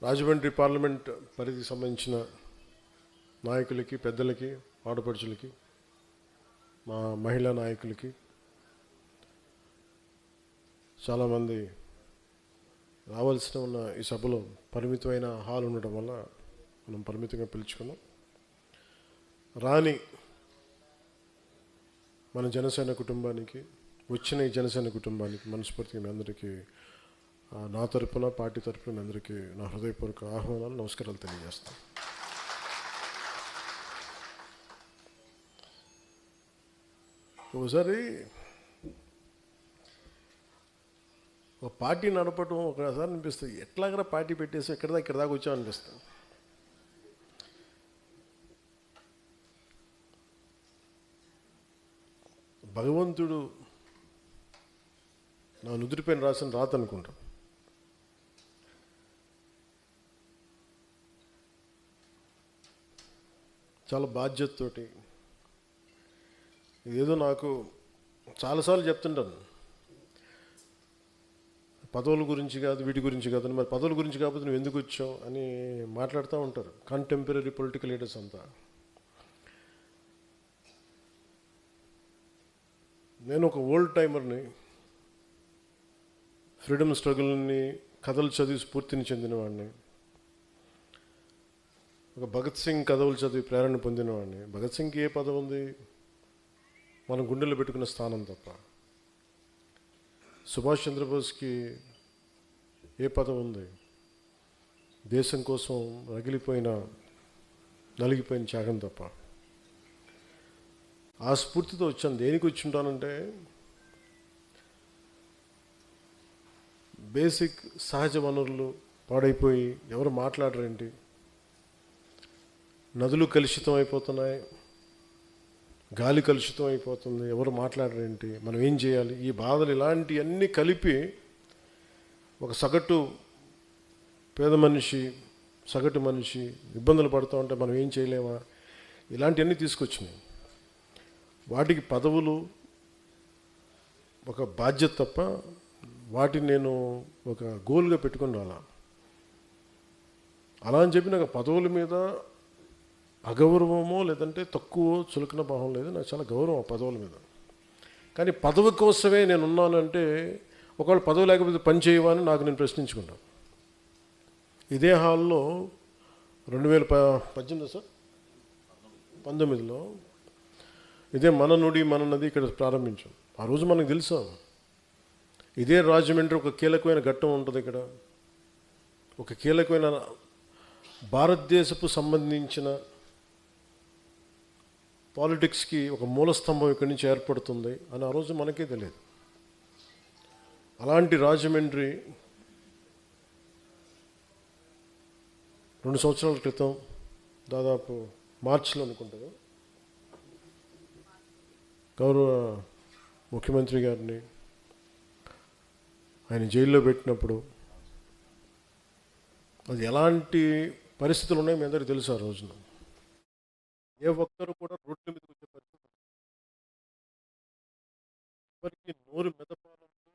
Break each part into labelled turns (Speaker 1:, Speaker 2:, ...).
Speaker 1: Rajahmundry parliament పరిధికి సంబంధించిన నాయకులకి, పెద్దలకి, ఆడపడుచులకి, మా మహిళా నాయకులకి, చాలామంది రావాల్సిన ఉన్న ఈ సభలో పరిమితమైన హాల్ ఉండడం వల్ల మనం పరిమితంగా పిలుచుకున్నాం. రాని మన జనసేన కుటుంబానికి, వచ్చిన ఈ జనసేన కుటుంబానికి మనస్ఫూర్తిగా మీ అందరికీ నా తరపున, పార్టీ తరపున మీ అందరికీ నా హృదయపూర్వక ఆహ్వానాలు, నమస్కారాలు తెలియజేస్తాను. ఒకసారి ఒక పార్టీ నడపడం ఒకసారి అనిపిస్తుంది, ఎట్లాగరా పార్టీ పెట్టేసి ఇక్కడ దాకా వచ్చాం అనిపిస్తుంది. భగవంతుడు నా నుదుటిపైన రాసిన రాత అనుకుంటాం. చాలా బాధ్యతతోటి, ఏదో నాకు చాలాసార్లు చెప్తుంటాను, పదవుల గురించి కాదు, వీటి గురించి కాదు, మరి పదవుల గురించి కాకపోతే నువ్వు ఎందుకు వచ్చావు అని మాట్లాడుతూ ఉంటారు కంటెంపరీ పొలిటికల్ లీడర్స్ అంతా. నేను ఒక ఓల్డ్ టైమర్ని, ఫ్రీడమ్ స్ట్రగుల్ని కథలు చదివి స్ఫూర్తిని చెందినవాడిని, ఒక భగత్ సింగ్ కథలు చదివి ప్రేరణ పొందినవాడిని. భగత్ సింగ్కి ఏ పదవి ఉంది? మనం గుండెల్లో పెట్టుకున్న స్థానం తప్ప. సుభాష్ చంద్రబోస్కి ఏ పదవి ఉంది? దేశం కోసం నలిగిపోయిన త్యాగం తప్ప. ఆ స్ఫూర్తితో వచ్చాను. దేనికి వచ్చి ఉంటానంటే, బేసిక్ సహజ వనరులు పాడైపోయి ఎవరు మాట్లాడరేంటి, నదులు కలుషితం అయిపోతున్నాయి, గాలి కలుషితం అయిపోతుంది, ఎవరు మాట్లాడరేంటి, మనం ఏం చేయాలి, ఈ బాధలు ఇలాంటివన్నీ కలిపి ఒక సగటు మనిషి ఇబ్బందులు పడుతూ ఉంటే మనం ఏం చేయలేమా, ఇలాంటివన్నీ తీసుకొచ్చినాయి. వాటికి పదవులు ఒక బాధ్యత తప్ప వాటిని నేను ఒక గోల్గా పెట్టుకుని రాలా. అలా అని చెప్పి నాకు పదవుల మీద అగౌరవమో లేదంటే తక్కువ చులకన భావం లేదు. నాకు చాలా గౌరవం ఆ పదవుల మీద. కానీ పదవి కోసమే నేను ఉన్నానంటే, ఒకవేళ పదవి లేకపోతే పని చేయవా అని నాకు నేను ప్రశ్నించుకున్నాను. ఇదే హాల్లో 2019లో ఇదే మన నుడి మన నది ఇక్కడ ప్రారంభించాం. ఆ రోజు మనకు తెలుసా, ఇదే రాజమండ్రి ఒక కీలకమైన ఘట్టం ఉంటుంది. ఇక్కడ ఒక కీలకమైన భారతదేశపు సంబంధించిన పాలిటిక్స్కి ఒక మూలస్తంభం ఇక్కడి నుంచి ఏర్పడుతుంది అని ఆ రోజు మనకే తెలియదు. అలాంటి రాజమండ్రి 2 సంవత్సరాల క్రితం, దాదాపు మార్చిలో అనుకుంటాను, గౌరవ ముఖ్యమంత్రి గారిని ఆయన జైల్లో పెట్టినప్పుడు అది ఎలాంటి పరిస్థితులు ఉన్నాయో మీ అందరికీ తెలుసు. ఆ రోజున ఏ ఒక్కరు కూడా రోడ్ల మీదకి వచ్చే పరిస్థితి, ఎవరికి నోరు మెదపాలంటే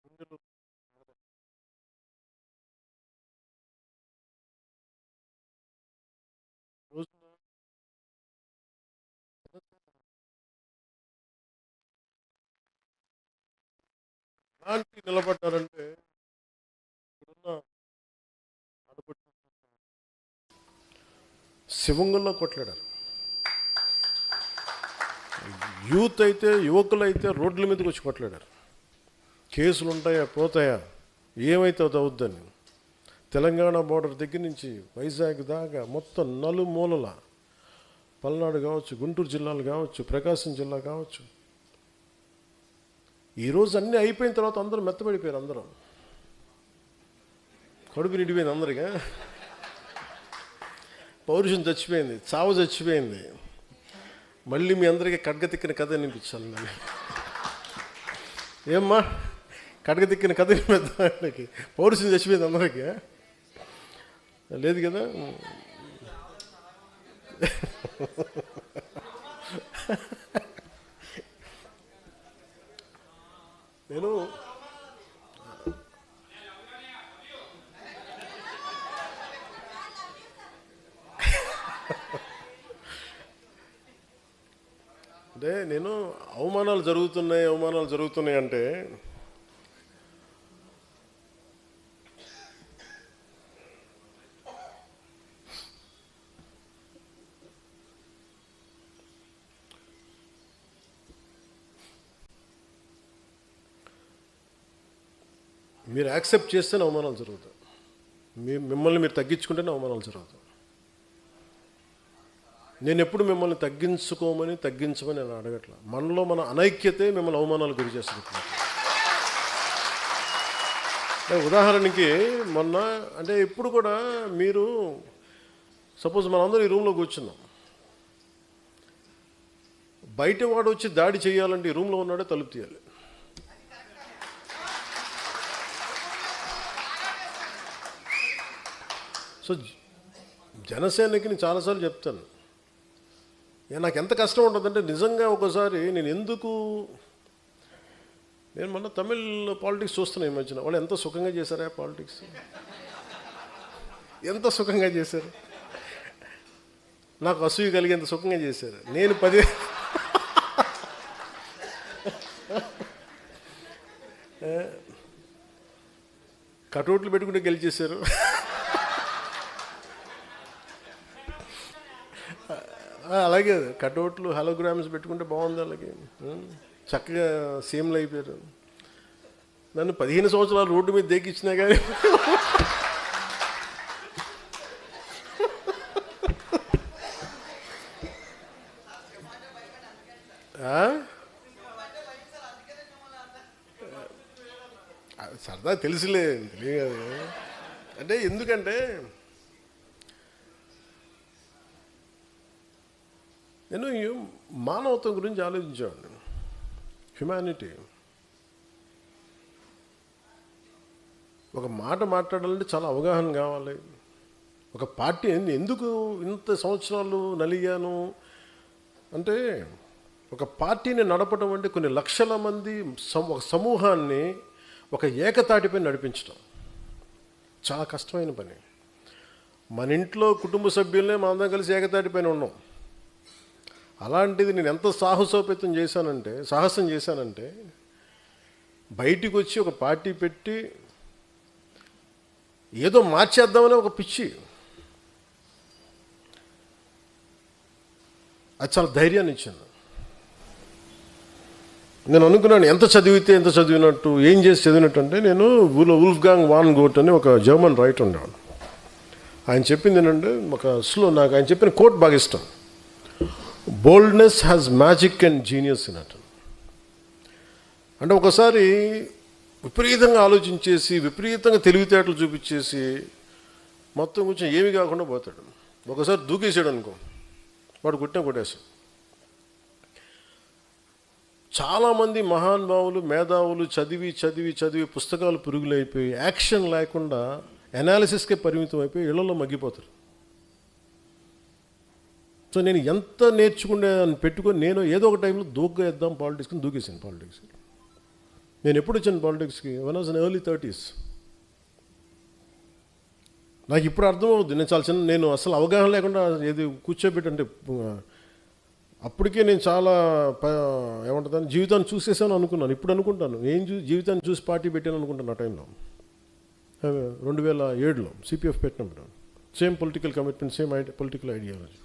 Speaker 1: గుండెలు రోజున ఎలాంటి నిలబడ్డారంటే, ఇక్కడున్న ఆడపడుచు శివంగంలో కొట్లాడారు. యువకులైతే రోడ్ల మీదకి వచ్చి కొట్లాడారు. కేసులు ఉంటాయా, పోతాయా, ఏమైతే అది అవుద్దని. తెలంగాణ బోర్డర్ దగ్గర నుంచి వైజాగ్ దాకా మొత్తం నలుమూలల, పల్నాడు కావచ్చు, గుంటూరు జిల్లాలు కావచ్చు, ప్రకాశం జిల్లా కావచ్చు, ఈరోజు అన్నీ అయిపోయిన తర్వాత అందరూ మెత్తబడిపోయారు. అందరం కడుపు నిండిపోయింది అందరిగా. పౌరుషం చచ్చిపోయింది, చావు చచ్చిపోయింది. మళ్ళీ మీ అందరికీ కడ్గతిక్కిన కథ వినిపించాలి నేను. ఏమ్మా, కడ్గతిక్కిన కథ వినిపిద్దానికి పౌరుషం చచ్చిపోయింది అందరికీ, లేదు కదా. నేను అవమానాలు జరుగుతున్నాయి అంటే మీరు యాక్సెప్ట్ చేస్తేనే అవమానాలు జరుగుతాయి. మిమ్మల్ని మీరు తగ్గించుకుంటేనే అవమానాలు జరుగుతాయి. నేను ఎప్పుడు మిమ్మల్ని తగ్గించమని నేను అడగట్లా. మనలో మన అనైక్యతే మిమ్మల్ని అవమానాలు గురి చేస్తుంది. ఉదాహరణకి మొన్న అంటే ఇప్పుడు కూడా మీరు సపోజ్ మనందరూ ఈ రూమ్లో కూర్చున్నాం, బయట వాడు వచ్చి దాడి చేయాలంటే ఈ రూమ్లో ఉన్నాడే తలుపు తీయాలి. సో జనసేనకి నేను చాలాసార్లు చెప్తాను, నాకు ఎంత కష్టం ఉంటుందంటే నిజంగా ఒకసారి నేను మొన్న తమిళ్ పాలిటిక్స్ చూస్తున్నా ఈ మధ్యన. వాళ్ళు ఎంత సుఖంగా చేశారా పాలిటిక్స్, ఎంత సుఖంగా చేశారు, నాకు అసూయ కలిగేంత సుఖంగా చేశారు. నేను 10 కటౌట్లు పెట్టుకుంటే గెలిచేశారు. అలాగే కటౌట్లు హలోగ్రామ్స్ పెట్టుకుంటే బాగుంది. అలాగే చక్కగా సీఎంలు అయిపోయారు. నన్ను 15 సంవత్సరాలు రోడ్డు మీద దేకిచ్చినా కానీ సరదా తెలియదు. అంటే ఎందుకంటే నేను మానవత్వం గురించి ఆలోచించేవాడిని. హ్యుమానిటీ. ఒక మాట మాట్లాడాలంటే చాలా అవగాహన కావాలి. ఒక పార్టీ ఎందుకు ఇంత సంవత్సరాలు నలిగాను అంటే, ఒక పార్టీని నడపడం అంటే కొన్ని లక్షల మంది ఒక సమూహాన్ని ఒక ఏకతాటిపై నడిపించడం చాలా కష్టమైన పని. మన ఇంట్లో కుటుంబ సభ్యులనే మనందరం కలిసి ఏకతాటిపైన ఉన్నాం. అలాంటిది నేను ఎంత సాహసం చేశానంటే బయటికి వచ్చి ఒక పార్టీ పెట్టి ఏదో మార్చేద్దామని ఒక పిచ్చి. అది చాలా ధైర్యాన్ని ఇచ్చింది. నేను అనుకున్నాను ఎంత చదివినట్టు, ఏం చేసి చదివినట్టు అంటే, నేను వుల్ఫ్గాంగ్ వాన్ గోట్ అని ఒక జర్మన్ రైటర్ ఉండేవాడు. ఆయన చెప్పింది ఏంటంటే, నాకు ఆయన చెప్పిన కోట్ బాగా ఇష్టం. Boldness has magic and genius in it. అంటే ఒకసారి విపరీతంగా ఆలోచించేసి విపరీతంగా తెలివితేటలు చూపించేసి మొత్తం కొంచెం ఏమి కాకుండా పోతాడు. ఒకసారి దూకేసాడు అనుకో, వాడు కొట్టేసాడు. చాలామంది మహానుభావులు మేధావులు చదివి పుస్తకాలు పురుగులైపోయి యాక్షన్ లేకుండా అనాలిసిస్కే పరిమితం అయిపోయి ఇళ్లలో మగ్గిపోతారు. సో నేను ఎంత నేర్చుకునే అని పెట్టుకొని నేను ఏదో ఒక టైంలో దూకేద్దాం పాలిటిక్స్ని దూకేసాను. పాలిటిక్స్కి నేను ఎప్పుడు వచ్చాను పాలిటిక్స్కి? One was in early 30s. నాకు ఇప్పుడు అర్థమవుతుంది. నేను అసలు అవగాహన లేకుండా ఏది కూర్చోబెట్టంటే అప్పటికే నేను చాలా ఏమంటుందని జీవితాన్ని చూసేసాను అనుకున్నాను. ఇప్పుడు అనుకుంటాను జీవితాన్ని చూసి పార్టీ పెట్టాను అనుకుంటాను. ఆ టైంలో 2007లో సిపిఎఫ్ పెట్టినప్పుడు same political commitment, same political ideology.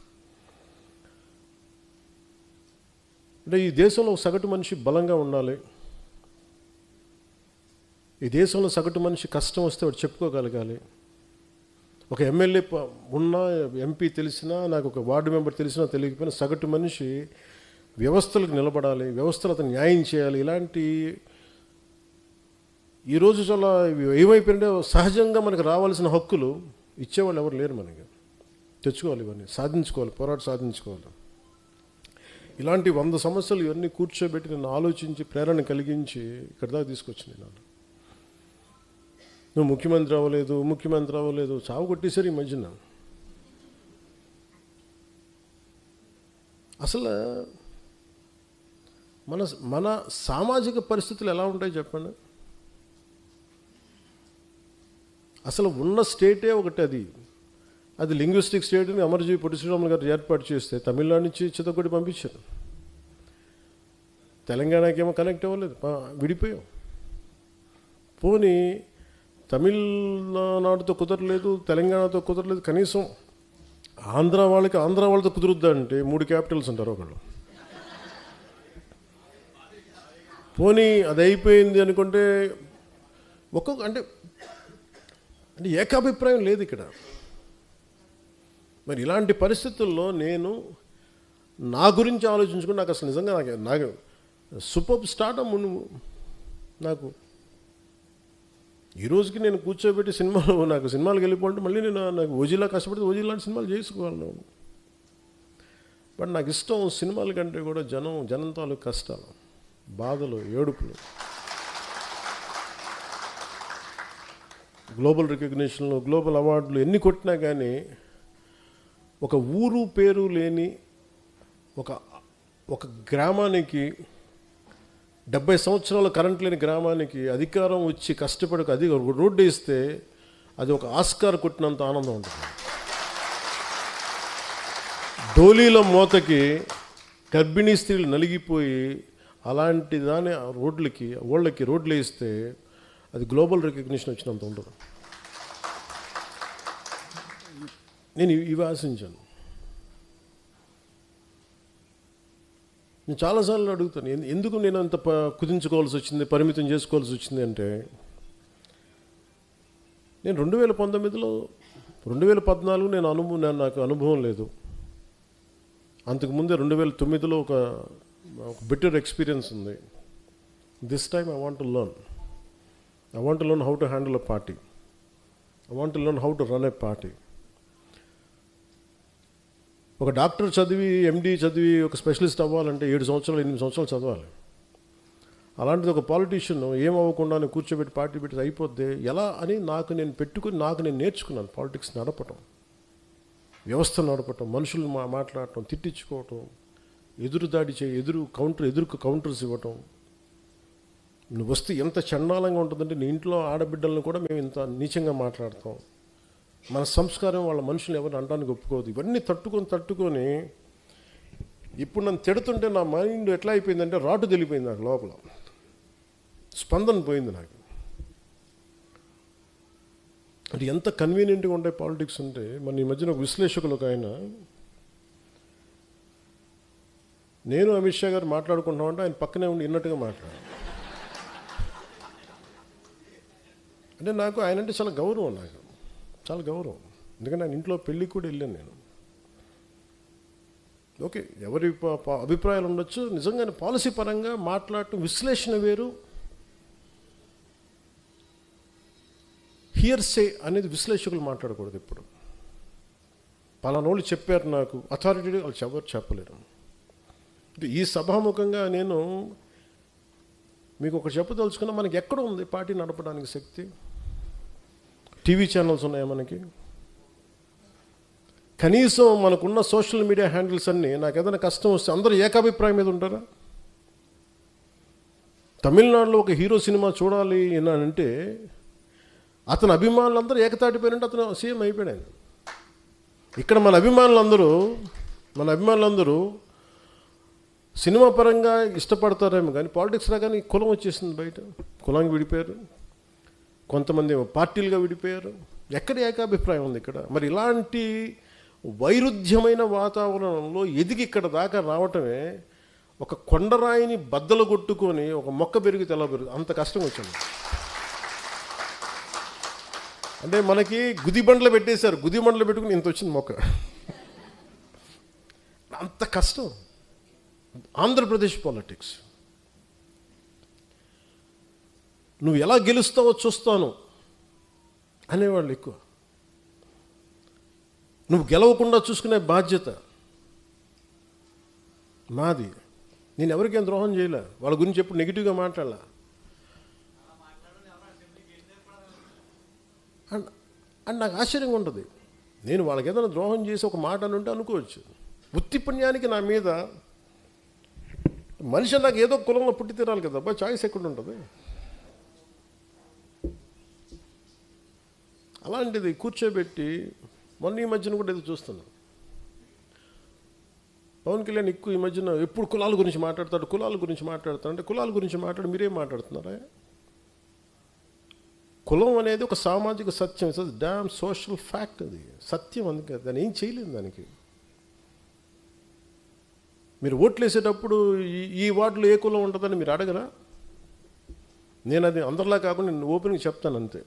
Speaker 1: అంటే ఈ దేశంలో సగటు మనిషి బలంగా ఉండాలి. ఈ దేశంలో సగటు మనిషి కష్టం వస్తే వాడు చెప్పుకోగలగాలి. ఒక ఎమ్మెల్యే ఉన్నా, ఎంపీ తెలిసినా, నాకు ఒక వార్డు మెంబర్ తెలిసినా తెలియకపోయినా సగటు మనిషి వ్యవస్థలకు నిలబడాలి, వ్యవస్థలు అతను న్యాయం చేయాలి. ఇలాంటి ఈరోజు చాలా ఏమైపోయింటే సహజంగా మనకు రావాల్సిన హక్కులు ఇచ్చేవాళ్ళు ఎవరు లేరు. మనకి తెచ్చుకోవాలి, ఇవన్నీ సాధించుకోవాలి, సాధించుకోవాలి. ఇలాంటి 100 సమస్యలు ఇవన్నీ కూర్చోబెట్టి నన్ను ఆలోచించి ప్రేరణ కలిగించి ఇక్కడ దాకా తీసుకొచ్చింది. నువ్వు ముఖ్యమంత్రి అవ్వలేదు చావు కొట్టేశారు ఈ మధ్యన. అసలు మన సామాజిక పరిస్థితులు ఎలా ఉంటాయి చెప్పండి. అసలు ఉన్న స్టేటే ఒకటి, అది లింగ్విస్టిక్ స్టేట్ని అమరజీవి పొట్టి శ్రీరాములు గారు ఏర్పాటు చేస్తే తమిళనాడు నుంచి చిత్తకొట్టి పంపించారు. తెలంగాణకి ఏమో కనెక్ట్ అవ్వలేదు, విడిపోయాం. పోనీ తమిళనాడుతో కుదరలేదు, తెలంగాణతో కుదరలేదు, కనీసం ఆంధ్ర వాళ్ళతో కుదురుద్దా అంటే 3 క్యాపిటల్స్ ఉంటారు ఒకళ్ళు. పోనీ అది అయిపోయింది అనుకుంటే అంటే ఏకాభిప్రాయం లేదు ఇక్కడ. మరి ఇలాంటి పరిస్థితుల్లో నేను నా గురించి ఆలోచించుకుని నాకు అసలు నిజంగా నాకు సూపర్ స్టార్టమ్ నాకు ఈ రోజుకి నేను కూర్చోబెట్టి నాకు సినిమాలకు వెళ్ళిపోతే మళ్ళీ నాకు ఓజీలా కష్టపడితే ఓజీ లాంటి సినిమాలు చేసుకోగలను. బట్ నాకు ఇష్టం సినిమాల కంటే కూడా జనం తాలూకు కష్టాలు, బాధలు, ఏడుపులు. గ్లోబల్ రికగ్నిషన్లు, గ్లోబల్ అవార్డులు ఎన్ని కొట్టినా కానీ ఒక ఊరు పేరు లేని ఒక గ్రామానికి, 70 సంవత్సరాల కరెంట్ లేని గ్రామానికి అధికారం వచ్చి కష్టపడి అది రోడ్డు వేస్తే అది ఒక ఆస్కార్ కొట్టినంత ఆనందం ఉంటుంది. డోలీల మోతకి గర్భిణీ స్త్రీలు నలిగిపోయి అలాంటి దాని వాళ్ళకి రోడ్లు వేస్తే అది గ్లోబల్ రికగ్నిషన్ వచ్చినంత ఉండదు. నేను ఇవి ఆశించాను. నేను చాలాసార్లు అడుగుతాను, ఎందుకు నేను అంత కుదించుకోవాల్సి వచ్చింది, పరిమితం చేసుకోవాల్సి వచ్చింది అంటే, నేను 2019లో 2014 నాకు అనుభవం లేదు. అంతకుముందే 2009లో ఒక బెటర్ ఎక్స్పీరియన్స్ ఉంది. This time I want to learn how to handle a party. I want to learn how to run a party. ఒక డాక్టర్ చదివి, MD చదివి ఒక స్పెషలిస్ట్ అవ్వాలంటే 7 సంవత్సరాలు 8 సంవత్సరాలు చదవాలి. అలాంటిది ఒక పాలిటీషియన్ ఏమవ్వకుండా కూర్చోబెట్టి పార్టీ పెట్టి అయిపోద్ది ఎలా అని నాకు నేను నేర్చుకున్నాను. పాలిటిక్స్ నడపటం, వ్యవస్థ నడపటం, మనుషులు మాట్లాడటం, తిట్టించుకోవటం, ఎదురుదాడి ఎదురుకు కౌంటర్స్ ఇవ్వటం. నువ్వు వస్తే ఎంత చండాలంగా ఉంటుందంటే నీ ఇంట్లో ఆడబిడ్డలను కూడా మేము ఇంత నీచంగా మాట్లాడతాం. మన సంస్కారం వాళ్ళ మనుషులు ఎవరిని అనడానికి ఒప్పుకోదు. ఇవన్నీ తట్టుకొని ఇప్పుడు నన్ను తిడుతుంటే నా మైండ్ ఎట్లా అయిపోయిందంటే రాటు తెలిపోయింది. నాకు లోపల స్పందన పోయింది. నాకు అంటే ఎంత కన్వీనియంట్గా ఉంటాయి పాలిటిక్స్ అంటే. మన ఈ మధ్యన ఒక విశ్లేషకులు ఆయన, నేను అమిత్ షా గారు మాట్లాడుకుంటున్నామంటే ఆయన పక్కనే ఉండి విన్నట్టుగా మాట్లాడారు. అంటే నాకు ఆయన అంటే చాలా గౌరవం, చాలా గౌరవం. ఎందుకంటే ఆయన ఇంట్లో పెళ్ళికి కూడా వెళ్ళాను నేను. ఓకే, ఎవరి అభిప్రాయాలు ఉండొచ్చు. నిజంగానే పాలసీ పరంగా మాట్లాడటం, విశ్లేషణ వేరు. హియర్సే అనేది విశ్లేషకులు మాట్లాడకూడదు ఎప్పుడు. పలానోళ్ళు చెప్పారు నాకు, అథారిటీ వాళ్ళు ఎవరు చెప్పలేరు. ఈ సభాముఖంగా నేను మీకు ఒకటి చెప్పదలుచుకున్నా, మనకి ఎక్కడ ఉంది పార్టీ నడపడానికి శక్తి? టీవీ ఛానల్స్ ఉన్నాయా మనకి? కనీసం మనకున్న సోషల్ మీడియా హ్యాండిల్స్ అన్నీ నాకు ఏదైనా కష్టం వస్తే అందరూ ఏకాభిప్రాయం మీద ఉంటారా? తమిళనాడులో ఒక హీరో సినిమా చూడాలి అంటే అతని అభిమానులందరూ ఏకతాటిపోయినంటే అతను సీఎం అయిపోయాడు ఆయన. ఇక్కడ మన అభిమానులందరూ సినిమా పరంగా ఇష్టపడతారేమో కానీ పాలిటిక్స్ రాగానే కులం వచ్చేసింది బయట. కులానికి విడిపోయారు, కొంతమంది పార్టీలుగా విడిపోయారు. ఎక్కడ ఏకాభిప్రాయం ఉంది ఇక్కడ? మరి ఇలాంటి వైరుధ్యమైన వాతావరణంలో ఎదిగి ఇక్కడ దాకా రావటమే ఒక కొండరాయిని బద్దలు కొట్టుకొని ఒక మొక్క పెరిగితే ఎలా పెరుగుతుంది అంత కష్టం వచ్చింది. అంటే మనకి గుదిబండ్లు పెట్టేశారు, గుదిబండ్లు పెట్టుకుని ఇంత వచ్చింది మొక్క. అంత కష్టం ఆంధ్రప్రదేశ్ పాలిటిక్స్. నువ్వు ఎలా గెలుస్తావో చూస్తాను అనేవాళ్ళు ఎక్కువ. నువ్వు గెలవకుండా చూసుకునే బాధ్యత మాది. నేను ఎవరికేం ద్రోహం చేయలే, వాళ్ళ గురించి ఎప్పుడు నెగిటివ్గా మాట్లాడలే. అండ్ నాకు ఆశ్చర్యంగా ఉంటుంది, నేను వాళ్ళకి ఏదైనా ద్రోహం చేసి ఒక మాట అనుంటే అనుకోవచ్చు. ఉత్తి పుణ్యానికి నా మీద మనిషి నాకు ఏదో కులంలో పుట్టి తీరాలి కదా, అబ్బాయి చాయిస్ ఎక్కడ ఉంటుంది? అలాంటిది కూర్చోబెట్టి మొన్న ఈ మధ్యన కూడా ఏదో చూస్తున్నాను. పవన్ కళ్యాణ్ ఎక్కువ ఈ మధ్యన ఎప్పుడు కులాల గురించి మాట్లాడతాడు అంటే కులాల గురించి మాట్లాడి మీరేం మాట్లాడుతున్నారా? కులం అనేది ఒక సామాజిక సత్యం, ఇట్స్ డామ్ సోషల్ ఫ్యాక్ట్, అది సత్యం. అందుకే దాన్ని ఏం చేయలేదు. దానికి మీరు ఓట్లు వేసేటప్పుడు ఈ వార్డులో ఏ కులం ఉంటుందని మీరు అడగరా? నేను అది అందరిలా కాకుండా నేను ఓపెన్గా చెప్తాను అంతే.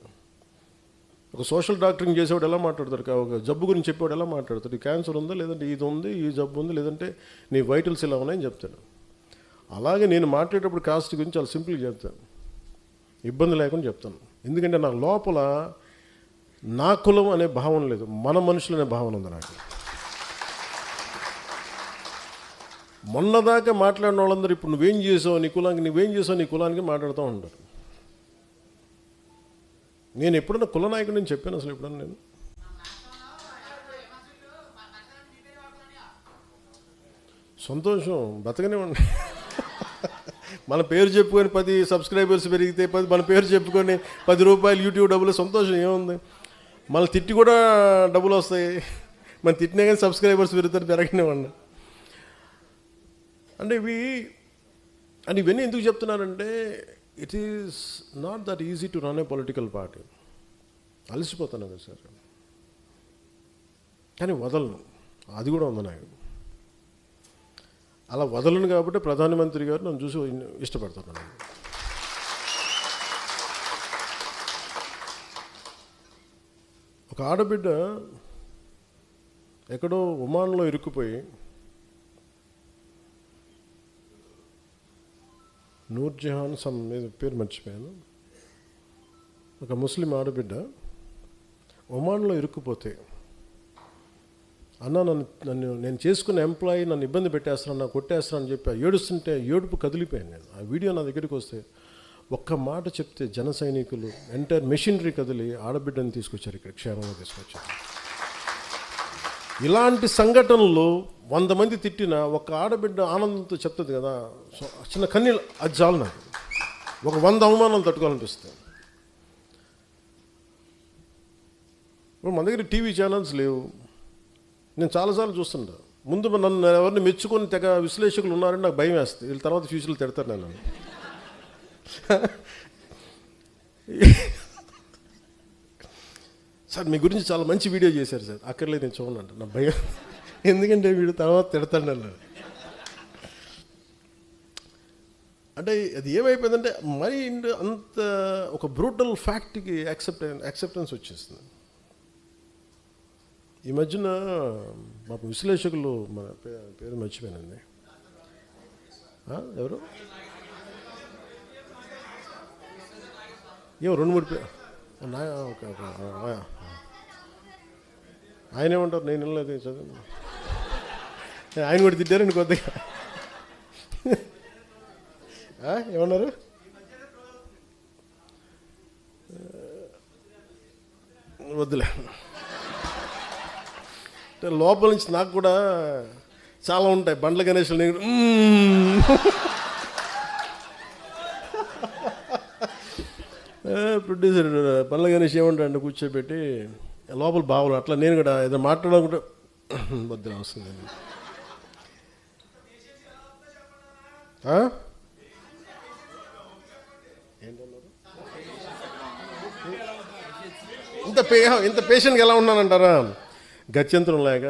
Speaker 1: ఒక సోషల్ డాక్టరింగ్ చేసేవాడు ఎలా మాట్లాడతాడు, ఒక జబ్బు గురించి చెప్పేవాడు ఎలా మాట్లాడతాడు, ఈ క్యాన్సర్ ఉందా, లేదంటే ఇది ఉంది, ఈ జబ్బు ఉంది, లేదంటే నీ వైటల్స్ ఇలా ఉన్నాయని చెప్తాడు. అలాగే నేను మాట్లాడేటప్పుడు కాస్ట్ గురించి చాలా సింపుల్గా చెప్తాను, ఇబ్బంది లేకుండా చెప్తాను. ఎందుకంటే నాకు లోపల నా కులం అనే భావన లేదు, మన మనుషులు అనే భావన ఉంది నాకు. మొన్నదాకా మాట్లాడిన వాళ్ళందరూ ఇప్పుడు నువ్వేం చేసావు నీ కులానికి మాట్లాడుతూ ఉంటారు. నేను ఎప్పుడన్నా కుల నాయకుడు నేను చెప్పాను అసలు ఎప్పుడన్నా నేను? సంతోషం, బతకనే ఉండి మన పేరు చెప్పుకొని 10 సబ్స్క్రైబర్స్ పెరిగితే మన పేరు చెప్పుకొని 10 రూపాయలు యూట్యూబ్ డబ్బులు, సంతోషం ఏముంది? మన తిట్టి కూడా డబ్బులు వస్తాయి, మన తిట్టినా కానీ సబ్స్క్రైబర్స్ పెరుగుతారు, పెరగనే ఉన్నా. అంటే ఇవన్నీ ఎందుకు చెప్తున్నానంటే it is not that easy to run a political party. అలసిపోతాను కదా సార్, కానీ వదలను, అది కూడా ఉంది నాకు. అలా వదలను కాబట్టి ప్రధానమంత్రి గారు నన్ను చూసి ఇష్టపడుతున్నాను. ఒక ఆడబిడ్డ ఎక్కడో ఒమాన్లో ఇరుక్కుపోయి, నూర్జహాన్ పేరు మర్చిపోయాను, ఒక ముస్లిం ఆడబిడ్డ ఒమాన్లో ఇరుక్కుపోతే, అన్న నేను చేసుకున్న ఎంప్లాయీ నన్ను ఇబ్బంది పెట్టేస్తాను, నాకు కొట్టేస్తాను అని చెప్పి ఏడుస్తుంటే ఏడుపు కదిలిపోయాను నేను. ఆ వీడియో నా దగ్గరికి వస్తే ఒక్క మాట చెప్తే జన సైనికులు ఎంటైర్ మెషినరీ కదిలి ఆడబిడ్డని తీసుకొచ్చారు, ఇక్కడ క్షేమంగా తీసుకొచ్చారు. ఇలాంటి సంఘటనలు 100 మంది తిట్టిన ఒక ఆడబిడ్డ ఆనందంతో చెప్తుంది కదా, చిన్న కన్నీళ్ళు, అది చాలు నాకు. ఒక 100 అవమానాలు తట్టుకోవాలనిపిస్తుంది. ఇప్పుడు మన దగ్గర టీవీ ఛానల్స్ లేవు. నేను చాలాసార్లు చూస్తుంటా, ముందు నన్ను ఎవరిని మెచ్చుకొని తెగ విశ్లేషకులు ఉన్నారని నాకు భయం వేస్తుంది, వీళ్ళ తర్వాత ఫ్యూచర్లో తిడతారు నన్ను. సార్ మీ గురించి చాలా మంచి వీడియో చేశారు సార్, అక్కర్లేదు నేను చూడండి నా భయం, ఎందుకంటే వీడు తర్వాత తిడతాడు నన్ను. అంటే అది ఏమైపోయిందంటే మైండ్ అంత ఒక బ్రూటల్ ఫ్యాక్ట్కి యాక్సెప్టెన్స్ వచ్చేస్తుంది. ఈ మధ్యన మా విశ్లేషకులు, మన పేరు మర్చిపోయానండి, ఎవరు ఏమో 2-3 పేరు, ఓకే ఆయన ఏమంటారు, నేను వెళ్ళలేదు చదువు, ఆయన కూడా తిట్టారండి కొద్దిగా. ఏమన్నారు? వద్దులే, లోపల నుంచి నాకు కూడా చాలా ఉంటాయి. బండ్ల గణేష్ ప్రొడ్యూసర్ బండ్ల గణేష్ ఏమంటాడు కూర్చోబెట్టి లోపల బావులు, అట్లా నేను కూడా ఏదైనా మాట్లాడాలనుకుంటే వద్దులే వస్తుంది. ఇంత పేషెంట్గా ఎలా ఉన్నానంటారా? గత్యంతరం లేక.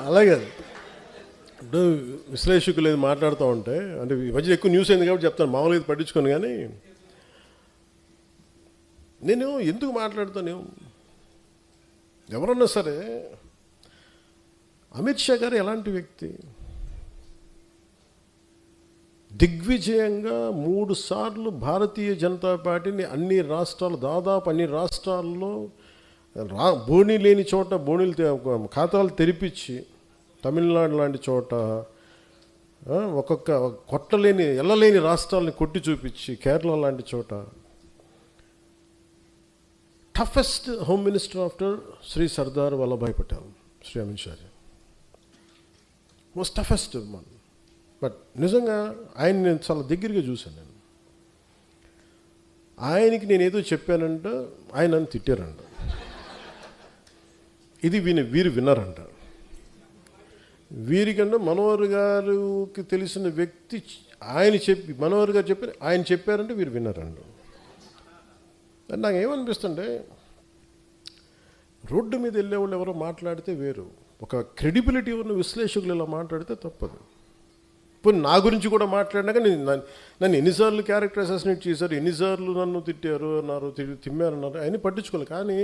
Speaker 1: అలాగే ఇప్పుడు విశ్లేషకులు ఏది మాట్లాడుతూ ఉంటే, అంటే ఈ మధ్య ఎక్కువ న్యూస్ అయింది కాబట్టి చెప్తాను, మామూలుగా ఇది పట్టించుకోను. కానీ నేను ఎందుకు మాట్లాడుతాను, ఎవరన్నా సరే అమిత్ షా గారు ఎలాంటి వ్యక్తి? దిగ్విజయంగా 3 సార్లు భారతీయ జనతా పార్టీని దాదాపు అన్ని రాష్ట్రాల్లో బోణీ లేని చోట ఖాతాలు తెరిపించి, తమిళనాడు లాంటి చోట ఒక్కొక్క ఎల్లలేని రాష్ట్రాలని కొట్టి చూపించి, కేరళ లాంటి చోట toughest home minister after Shri Sardar Vallabhbhai Patel, Shri Amit Shah most toughest one. But నిజంగా ఆయన నేను చాలా దగ్గరగా చూశాను. నేను ఆయనకి నేను ఏదో చెప్పానంట, ఆయన నన్ను తిట్టారంట. ఇది వీరు విన్నారంట. వీరికంటే మనోహర్ గారికి తెలిసిన వ్యక్తి మనోహర్ గారు ఆయన చెప్పారంటే వీరు విన్నారండి. నాకు ఏమనిపిస్తుంటే, రోడ్డు మీద వెళ్ళే వాళ్ళు ఎవరో మాట్లాడితే వేరు, ఒక క్రెడిబిలిటీ ఉన్న విశ్లేషకులు ఇలా మాట్లాడితే తప్పదు. ఇప్పుడు నా గురించి కూడా మాట్లాడినాక నన్ను ఎన్నిసార్లు క్యారెక్టర్ అసాసినేట్ చేశారు, ఎన్నిసార్లు నన్ను తిట్టారు అన్నారు, తిమ్మారన్నారు, అవన్నీ పట్టించుకోవాలి. కానీ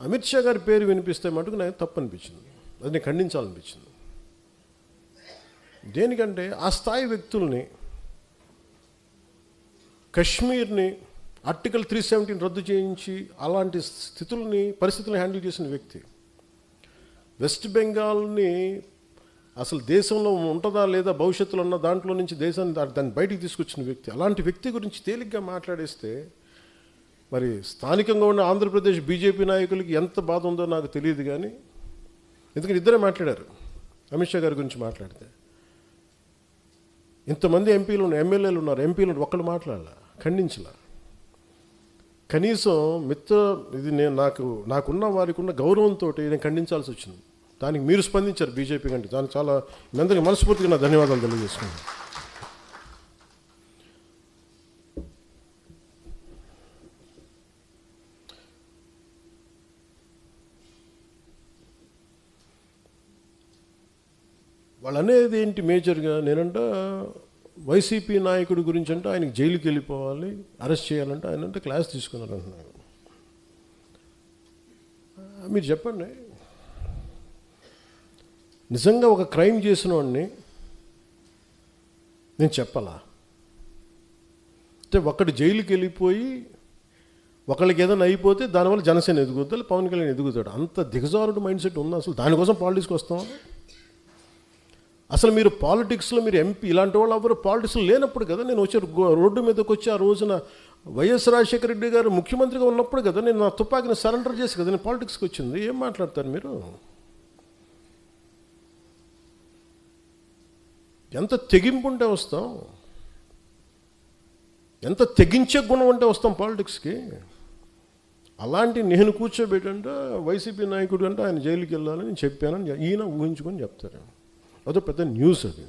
Speaker 1: అమిత్ షా గారి పేరు వినిపిస్తే మటుకు నాకు తప్పు అనిపించింది, అది నేను ఖండించాలనిపించింది. దేనికంటే ఆ స్థాయి వ్యక్తుల్ని, కశ్మీర్ని ఆర్టికల్ 317 రద్దు చేయించి అలాంటి పరిస్థితుల్ని హ్యాండిల్ చేసిన వ్యక్తి, వెస్ట్ బెంగాల్ని అసలు దేశంలో ఉంటుందా లేదా భవిష్యత్తులో ఉన్న దాంట్లో నుంచి దేశాన్ని దాన్ని బయటికి తీసుకొచ్చిన వ్యక్తి, అలాంటి వ్యక్తి గురించి తేలిగ్గా మాట్లాడేస్తే మరి స్థానికంగా ఉన్న ఆంధ్రప్రదేశ్ బీజేపీ నాయకులకి ఎంత బాధ ఉందో నాకు తెలియదు. కానీ ఎందుకంటే ఇద్దరే మాట్లాడారు అమిత్ షా గారి గురించి మాట్లాడితే. ఇంతమంది ఎమ్మెల్యేలు ఉన్నారు, ఎంపీలు ఒక్కళ్ళు మాట్లాడాల, ఖండించలా. కనీసం ఇది నాకున్న వారికి ఉన్న గౌరవంతో నేను ఖండించాల్సి వచ్చింది. దానికి మీరు స్పందించారు బీజేపీ కంటే, దానికి చాలా మీ అందరికీ మనస్ఫూర్తిగా నా ధన్యవాదాలు తెలియజేసుకున్నాను. వాళ్ళు అనేది ఏంటి మేజర్గా, నేనంట వైసీపీ నాయకుడి గురించి అంటే ఆయనకి జైలుకి వెళ్ళిపోవాలి, అరెస్ట్ చేయాలంటే ఆయన అంటే క్లాస్ తీసుకున్నారు అంటున్నారు. మీరు చెప్పండి, నిజంగా ఒక క్రైమ్ చేసిన వాడిని నేను చెప్పాలా? అంటే ఒకటి జైలుకి వెళ్ళిపోయి ఒకళ్ళకి ఏదైనా అయిపోతే దానివల్ల జనసేన ఎదుగుతాడు, పవన్ కళ్యాణ్ ఎదుగుతాడు, అంత దిగజారుడు మైండ్ సెట్ ఉంది. అసలు దానికోసం పాలిటిక్స్కి వస్తాం? అసలు మీరు పాలిటిక్స్లో మీరు ఎంపీ ఇలాంటి వాళ్ళు ఎవరు పాలిటిక్స్లో లేనప్పుడు కదా నేను వచ్చి రోడ్డు మీదకి వచ్చి ఆ రోజున వైఎస్ రాజశేఖర రెడ్డి గారు ముఖ్యమంత్రిగా ఉన్నప్పుడు కదా నేను నా తుపాకీని సరెండర్ చేసి కదా నేను పాలిటిక్స్కి వచ్చింది. ఏం మాట్లాడతారు మీరు? ఎంత తెగింపు ఉంటే వస్తాం, ఎంత తెగించే గుణం ఉంటే వస్తాం పాలిటిక్స్కి. అలాంటి నేను కూర్చోబెట్టంటే వైసీపీ నాయకుడు అంటే ఆయన జైలుకి వెళ్ళాలని చెప్పానని ఈయన ఊహించుకొని చెప్తారు. అదో పెద్ద న్యూస్ అది.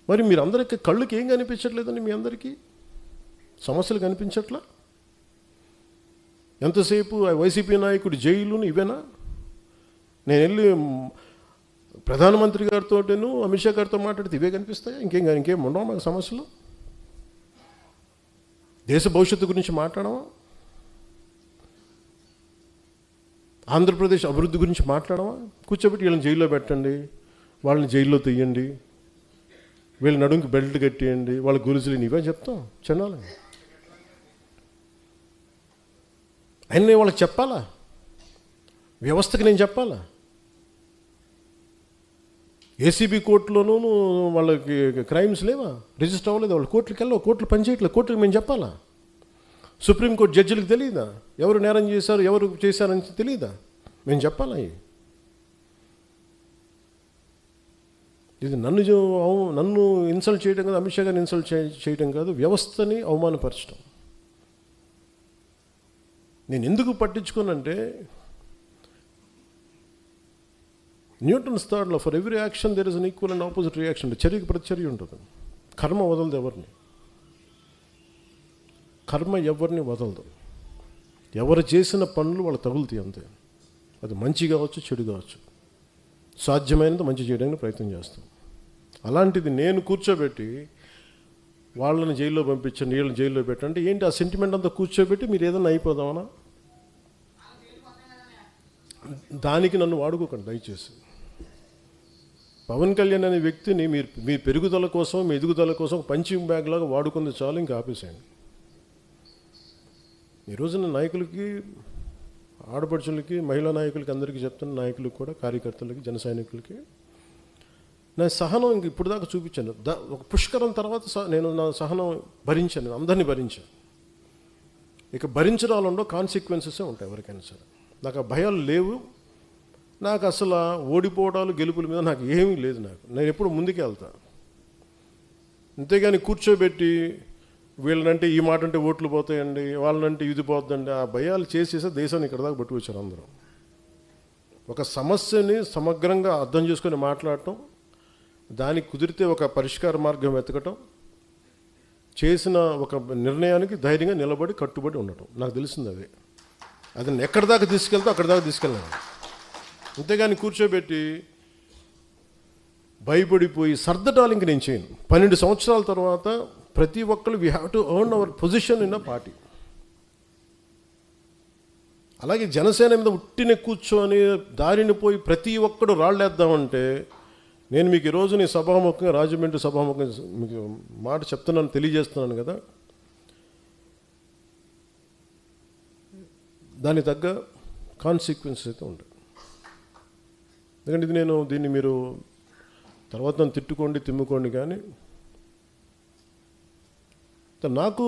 Speaker 1: మరి మీరు అందరికీ కళ్ళుకి ఏం కనిపించట్లేదండి? మీ అందరికీ సమస్యలు కనిపించట్లా? ఎంతసేపు వైసీపీ నాయకుడు జైలును ఇవేనా? నేను వెళ్ళి ప్రధానమంత్రి గారితో అమిత్ షా గారితో మాట్లాడితే ఇవే కనిపిస్తాయా? ఇంకేం ఉండవు మాకు సమస్యలు? దేశ భవిష్యత్తు గురించి మాట్లాడమా? ఆంధ్రప్రదేశ్ అభివృద్ధి గురించి మాట్లాడమా? కూర్చోబెట్టి వీళ్ళని జైల్లో పెట్టండి, వాళ్ళని జైల్లో తీయండి, వీళ్ళ నడుంకి బెల్ట్ కట్టేయండి, వాళ్ళ గురుజులు ఇవే చెప్తాం చెన్నాలి. ఆయన వాళ్ళకి చెప్పాలా? వ్యవస్థకి నేను చెప్పాలా? ఏసీబీ కోర్టులోనూ వాళ్ళకి క్రైమ్స్ లేవా? రిజిస్టర్ అవ్వలేదు, వాళ్ళు కోర్టుకి వెళ్ళవు, కోర్టులు పనిచేయట్లేదు, కోర్టుకి మేము చెప్పాలా? సుప్రీంకోర్టు జడ్జిలకు తెలియదా ఎవరు నేరం చేశారు, ఎవరు చేశారని తెలియదా? మేము చెప్పాలా? ఇది నన్ను ఇన్సల్ట్ చేయడం కాదు, అమిత్ షా గారిని ఇన్సల్ట్ చేయడం కాదు, వ్యవస్థని అవమానపరచడం. నేను ఎందుకు పట్టించుకోనంటే, Newton's third law, for every action there is an equal and opposite reaction. చర్యకి ప్రతిచర్య ఉంటుంది. కర్మ వదలదు ఎవరిని, కర్మ ఎవరిని వదలదు. ఎవరు చేసిన పనులు వాళ్ళు తగులుతాయి అంతే. అది మంచి కావచ్చు, చెడు కావచ్చు, సాధ్యమైనంత మంచి చేయడానికి ప్రయత్నం చేస్తాం. అలాంటిది నేను కూర్చోబెట్టి వాళ్ళని జైల్లో పంపించండి, వీళ్ళని జైల్లో పెట్టండి ఏంటి? ఆ సెంటిమెంట్ అంతా కూర్చోబెట్టి మీరు ఏదైనా అయిపోదామనా? దానికి నన్ను వాడుకోకండి దయచేసి. పవన్ కళ్యాణ్ అనే వ్యక్తిని మీ పెరుగుదల కోసం, మీ ఎదుగుదల కోసం పంచింగ్ బ్యాగ్ లాగా వాడుకుంది చాలు, ఇంకా ఆపేసేయండి. ఈ రోజున నాయకులకి, ఆడపడుచులకి, మహిళా నాయకులకి, అందరికీ చెప్తున్న నాయకులకు కూడా, కార్యకర్తలకి, జన సైనికులకి నా సహనం ఇంక ఇప్పుడు దాకా చూపించాను. ఒక పుష్కరం తర్వాత నేను నా సహనం భరించాను, అందరినీ భరించాను. ఇక భరించడాలలో కాన్సిక్వెన్సెస్ ఉంటాయి ఎవరికైనా సరే. నాకు ఆ భయాలు లేవు. నాకు అసలు ఓడిపోవడాలు, గెలుపుల మీద నాకు ఏమీ లేదు. నేను ఎప్పుడు ముందుకే వెళ్తాను. అంతేగాని కూర్చోబెట్టి వీళ్ళనంటే ఈ మాట అంటే ఓట్లు పోతాయండి, వాళ్ళనంటే ఇది పోతుందండి, ఆ భయాలు చేసేసే దేశాన్ని ఇక్కడ దాకా పట్టుకొచ్చారు అందరూ. ఒక సమస్యని సమగ్రంగా అర్థం చేసుకొని మాట్లాడటం, దానికి కుదిరితే ఒక పరిష్కార మార్గం వెతకటం, చేసిన ఒక నిర్ణయానికి ధైర్యంగా నిలబడి కట్టుబడి ఉండటం. నాకు తెలిసింది అదే. అది ఎక్కడి దాకా తీసుకెళ్తా అక్కడి దాకా తీసుకెళ్ళాను. అంతేగాని కూర్చోబెట్టి భయపడిపోయి సర్దటాలు ఇంక నేను చేయను. 12 సంవత్సరాల తర్వాత ప్రతి ఒక్కరు we have to earn our position in a party. అలాగే జనసేన మీద ఉట్టిన కూర్చొని దారిని పోయి ప్రతి ఒక్కడు రాళ్ళేద్దామంటే, నేను మీకు ఈరోజు నీ సభాముఖంగా, రాజమండ్రి సభాముఖంగా మీకు మాట చెప్తున్నాను, తెలియజేస్తున్నాను కదా, దానికి తగ్గ కాన్సిక్వెన్సెస్ అయితే ఉంటాయి. ఎందుకంటే ఇది దీన్ని మీరు తర్వాత నన్ను తిట్టుకోండి, తిమ్ముకోండి, కానీ నాకు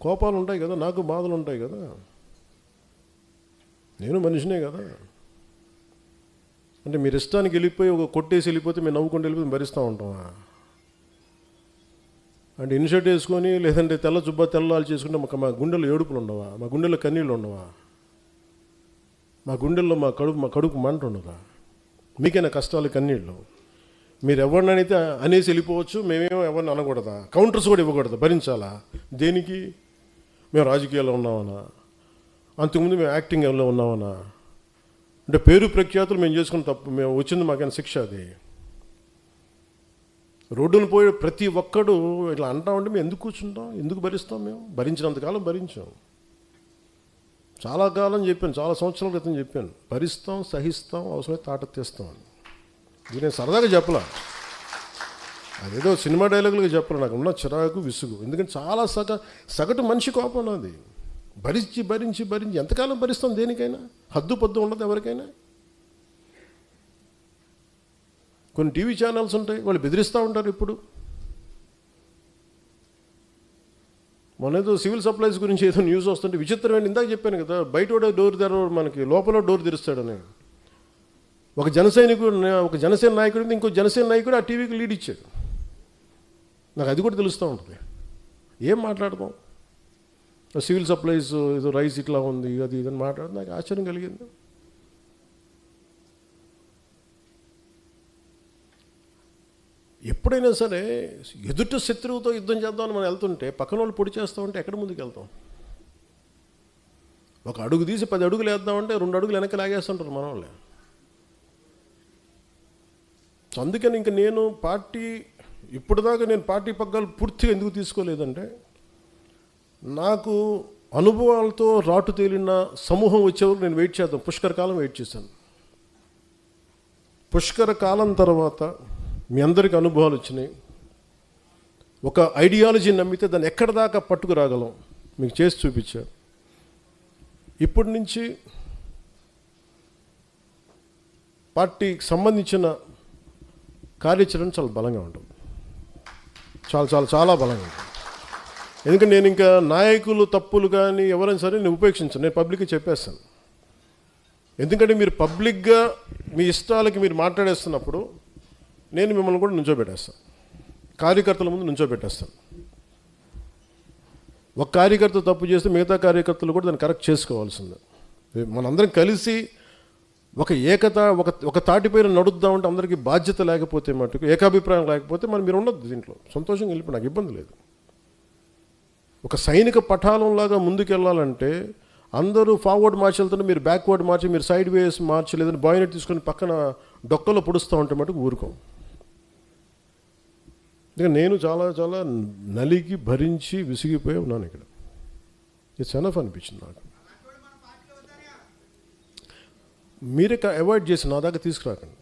Speaker 1: కోపాలు ఉంటాయి కదా, నాకు బాధలు ఉంటాయి కదా, నేను మనిషినే కదా. అంటే మీరు ఇష్టానికి వెళ్ళిపోయి ఒక కొట్టేసి వెళ్ళిపోతే మేము నవ్వుకుంటూ వెళ్ళిపోతే భరిస్తూ ఉంటామా? అంటే ఇన్షర్ట్ వేసుకొని లేదంటే తెల్ల జుబ్బా తెల్లాలు చేసుకుంటే మా గుండెల్లో ఏడుపులు ఉండవా? మా గుండెల్లో కన్నీళ్ళు ఉండవా? మా గుండెల్లో మా కడుపు మంట ఉండదా? మీకైనా కష్టాలు, కన్నీళ్ళు. మీరు ఎవరినైతే అనేసి వెళ్ళిపోవచ్చు, మేమేమో ఎవరిని అనకూడదా? కౌంటర్స్ కూడా ఇవ్వకూడదు, భరించాలా? దేనికి? మేము రాజకీయాల్లో ఉన్నామన్నా, అంతకుముందు మేము యాక్టింగ్లో ఉన్నామన్నా, అంటే పేరు ప్రఖ్యాతులు మేము చేసుకున్న తప్పు, మేము వచ్చింది మాకైనా శిక్ష అది. రోడ్డును పోయి ప్రతి ఒక్కడు ఇట్లా అంటామంటే మేము ఎందుకు కూర్చుంటాం, ఎందుకు భరిస్తాం? మేము భరించినంతకాలం భరించాం. చాలా కాలం చెప్పాను, చాలా సంవత్సరాల క్రితం చెప్పాను, భరిస్తాం, సహిస్తాం, అవసరమైతే తాట తీస్తాం అని. ఇది నేను సరదాగా చెప్పలా, అదేదో సినిమా డైలాగులుగా చెప్పాలి. నాకు ఉన్న చిరాకు, విసుగు. ఎందుకంటే చాలా సగటు మనిషి కోపం నాది. భరించి భరించి భరించి ఎంతకాలం భరిస్తాం? దేనికైనా హద్దు పొద్దు ఉండదు ఎవరికైనా. కొన్ని టీవీ ఛానల్స్ ఉంటాయి, వాళ్ళు బెదిరిస్తూ ఉంటారు. ఇప్పుడు మొన్నేదో సివిల్ సప్లైస్ గురించి ఏదో న్యూస్ వస్తుంటే విచిత్రమైన, ఇందాక చెప్పాను కదా, బయట డోర్ తెరవడు, మనకి లోపల డోర్ తెరుస్తాడని. ఒక జనసేన నాయకుడిని ఇంకో జనసేన నాయకుడు ఆ టీవీకి లీడ్ ఇచ్చాడు. నాకు అది కూడా తెలుస్తూ ఉంటుంది. ఏం మాట్లాడతాం? సివిల్ సప్లైస్ ఏదో రైస్ ఇట్లా ఉంది, అది ఇదని మాట్లాడితే నాకు ఆశ్చర్యం కలిగింది. ఎప్పుడైనా సరే ఎదుటి శత్రువుతో యుద్ధం చేద్దామని మనం వెళ్తుంటే పక్కన వాళ్ళు పొడి చేస్తూ ఉంటే ఎక్కడ ముందుకు వెళ్తాం? ఒక అడుగు తీసి 10 అడుగులు వేద్దామంటే 2 అడుగులు వెనక్కి లాగేస్తుంటారు మన వాళ్ళే. సో అందుకని ఇంక నేను ఇప్పటిదాకా నేను పార్టీ పగ్గాలు పూర్తిగా ఎందుకు తీసుకోలేదంటే, నాకు అనుభవాలతో రాటు తేలిన సమూహం వచ్చేవరకు నేను వెయిట్ చేద్దాం. పుష్కర కాలం వెయిట్ చేశాను. పుష్కర కాలం తర్వాత మీ అందరికీ అనుభవాలు వచ్చినాయి. ఒక ఐడియాలజీని నమ్మితే దాన్ని ఎక్కడి దాకా పట్టుకురాగలం మీకు చేసి చూపించారు. ఇప్పటి నుంచి పార్టీకి సంబంధించిన కార్యాచరణ చాలా బలంగా ఉంటుంది. చాలా చాలా చాలా బలంగా ఉంటుంది. ఎందుకంటే నేను ఇంకా నాయకులు తప్పులు కానీ ఎవరైనా సరే నేను ఉపేక్షించాను. నేను పబ్లిక్గా చెప్పేస్తాను. ఎందుకంటే మీరు పబ్లిక్గా మీ ఇష్టాలకి మీరు మాట్లాడేస్తున్నప్పుడు నేను మిమ్మల్ని కూడా నుంచోబెట్టేస్తాను, కార్యకర్తల ముందు నుంచోబెట్టేస్తాను. ఒక కార్యకర్త తప్పు చేస్తే మిగతా కార్యకర్తలు కూడా దాన్ని కరెక్ట్ చేసుకోవాల్సిందే. మనందరం కలిసి ఒక తాటిపైన నడుద్దామంటే అందరికీ బాధ్యత లేకపోతే, మటుకు ఏకాభిప్రాయం లేకపోతే మీరు ఉండొద్దు దీంట్లో. సంతోషంగా వెళ్ళిపోయి నాకు ఇబ్బంది లేదు. ఒక సైనిక పఠాలంలాగా ముందుకెళ్ళాలంటే అందరూ ఫార్వర్డ్ మార్చి వెళ్తుంటే మీరు బ్యాక్వర్డ్ మార్చి, మీరు సైడ్ వేస్ మార్చి, లేదంటే బాయినెట్ తీసుకొని పక్కన డొక్కలో పొడుస్తూ ఉంటే మటుకు ఊరుకోం. ఇక నేను చాలా చాలా నలిగి భరించి విసిగిపోయి ఉన్నాను ఇక్కడ. ఇట్స్ ఎనఫ్ అనిపించింది నాకు. మీరే అవాయిడ్ చేసి నా దాకా తీసుకురాకండి.